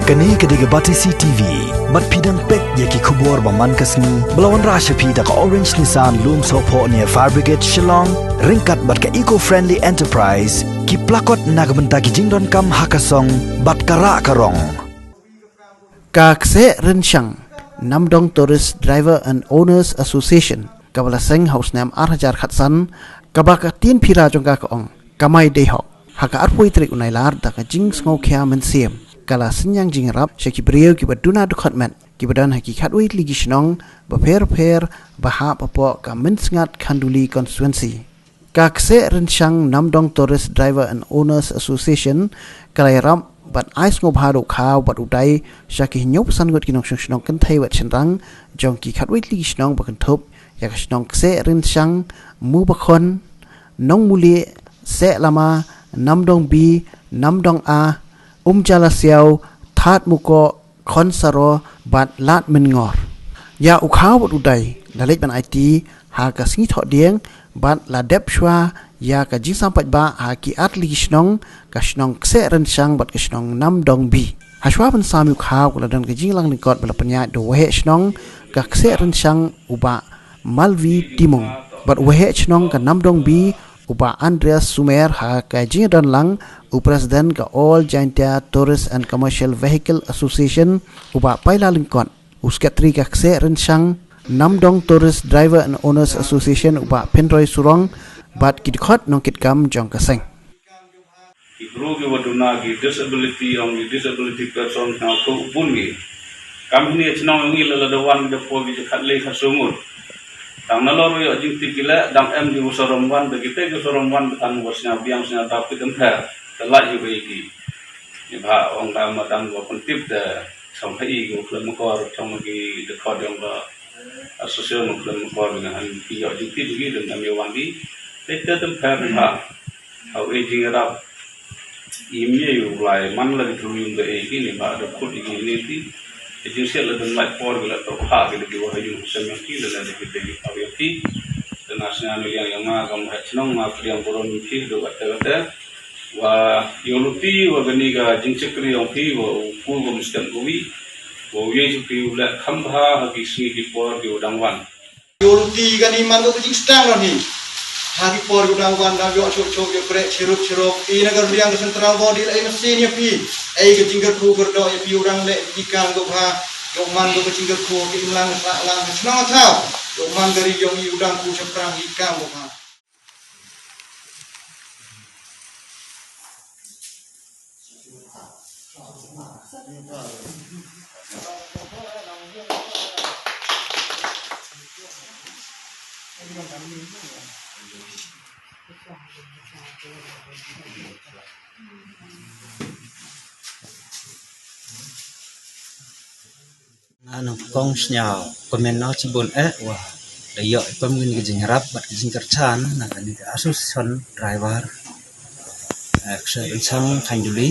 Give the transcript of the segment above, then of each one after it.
Kani kediga Batisi TV, mat pidang pek yaki kubur baman kasni, belawan rasha pida ka Orange Nissan Loom Sopo near Fire Brigade Shillong, ringkat bat ka eco-friendly enterprise, ki plakot nagbenta ki jingdon kam hakasong, bat kara karong. Kakse Renshang, Namdong Tourist Driver and Owners Association, kabala seng house nam Arhajar Khatsan, kabaka tin pira jongka kaong, kamay dehok, haka arpoi trik unailar daka jing sngo kya mensiem. Kala senyang jingrap syaki beriau ki baduna dukhatmen ki badan hakikat ui ligi shnong baper baha papo ka mensngat khanduli constituency kakse renshang Namdong Tourist Driver and Owners Association kalai ram bat ais ngo bhado khaw bat udai syaki nyop sangot kinong shnong kan thai wat chenrang jong ki khat ui ligi shnong bakan thop yak shnong kse renshang mu bakhon nong muli se lama Namdong B Namdong A jala siaw that muko konsaro bat lat mengor ya ukhaw bat udai lalit ban IT ha ka singi thot dieng bat la dep shwa ya ka jing sampat ba ha ki at li shnong ka shnong kse ren sang bat ka shnong Namdong B ha shwa ban sam ukhaw la dan ka jing lang nikot bala panya do we shnong ka kse ren sang uba Malvi Timong bat we shnong ka Namdong B uba Andreas Sumer ha ka jing dan lang President ka All Jaintia Tourist and Commercial Vehicle Association uba paila lingkot uskatri ka kse renshang Namdong Tourist Driver and Owners Association uba Penroy Surong bat kidkhot nongkit kam jong kaseng Guru ki waduna ki disability person na ko bungi kam ni chnong ngi la dawan de po bi khatle khasungut tang nalor yo jing tikila dang em di usorom wan de kite ke sorom wan tan wasnya biang snya tapi temper telah juga iki ni ba ong ka matang go kontip de som hai go klem ko trong gi de khod yong ba association of klem ko dengan han pi yo jing ti gi de nam yo wan di te temper ba au aging rap imye yo lai man la tu yung de iki ni ba de khod gi ni ti jing sel la den mai por la to ha gi de go ha yung sem yang ti la de gi de au yo ti de national yang ma gam ha chnong ma priang boron ti do ate wa yoluti wa ganiga jingchakri yongpi wa uku mistem gowi wa yeju ki ula khambha haki singi ki por ki udangwan yoluti gani mando jing stang lo ni haki por udangwan da yo chok chok yo pre chirup ina gar liang central body la mesin ya pi ai ke jinggar ku gerdo ya pi urang le dikang go ha yo man go jinggar ku ki imlang lang snong thao yo man dari yong i udang ku chaprang ikang go ha Ano kong snyao komen no cibon wa dayo pem ngin gijing rap bat gijing kerchan na kan association driver action sang khanduli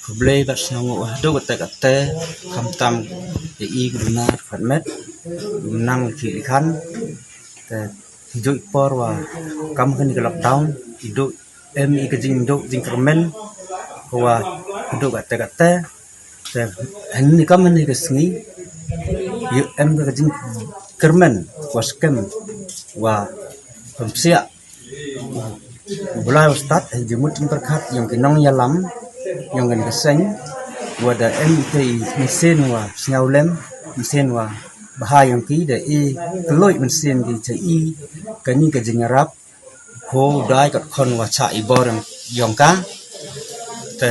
kublai bat snong wa do kate kamtam i guna fatmet nang ki khan hidup por wa kam kan di lockdown hidup i gijing do jingkermen wa do kate ini kamen ni kesini, ke jing kermen waskem wa pemsiak bulai ustad jemut berkat yang kinong yalam yang kan keseng wada MT mesin wa snaulem mesin wa bahayang ki da keloi mesin ki ci kani ke jing rap ho dai kat kon wa cha ibor yang ka te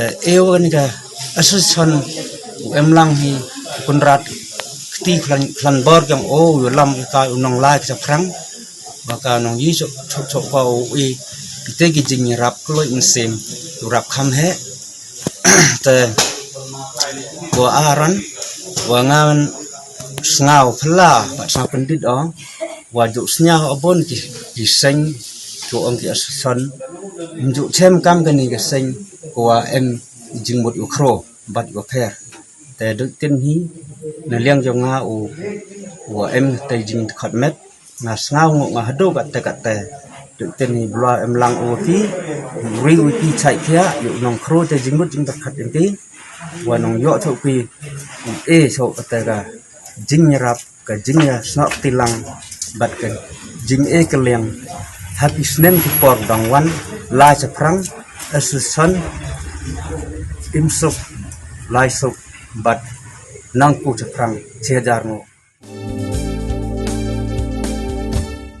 ni ka association lang hi kunrat ti klan bor yang lam ka unong lai sa krang baka nong yi chok pa i te gi jing rap kloi mesin rap kham he te wa aran wa ngan sngaw phla ba sa pendit ong wa ju snya obon ki seng chu ong ki asan ju chem kam kani ga seng wa em jing mot ukro bat wa pher te được tin hi na liang jo nga wa em te jing khat met na sngaw ngo nga hado ka te được tên này loa em lang ô tí riu pi chạy kia dụ nòng khô te jing mut jing tak khat yang tí wa nòng yo thau pi e so ta ga jing rap ka jing ya snok tilang bat ka jing e keleng happy snen ki por dang wan la cha prang asusan imsuk lai sok bat nang ku cha prang chejar mo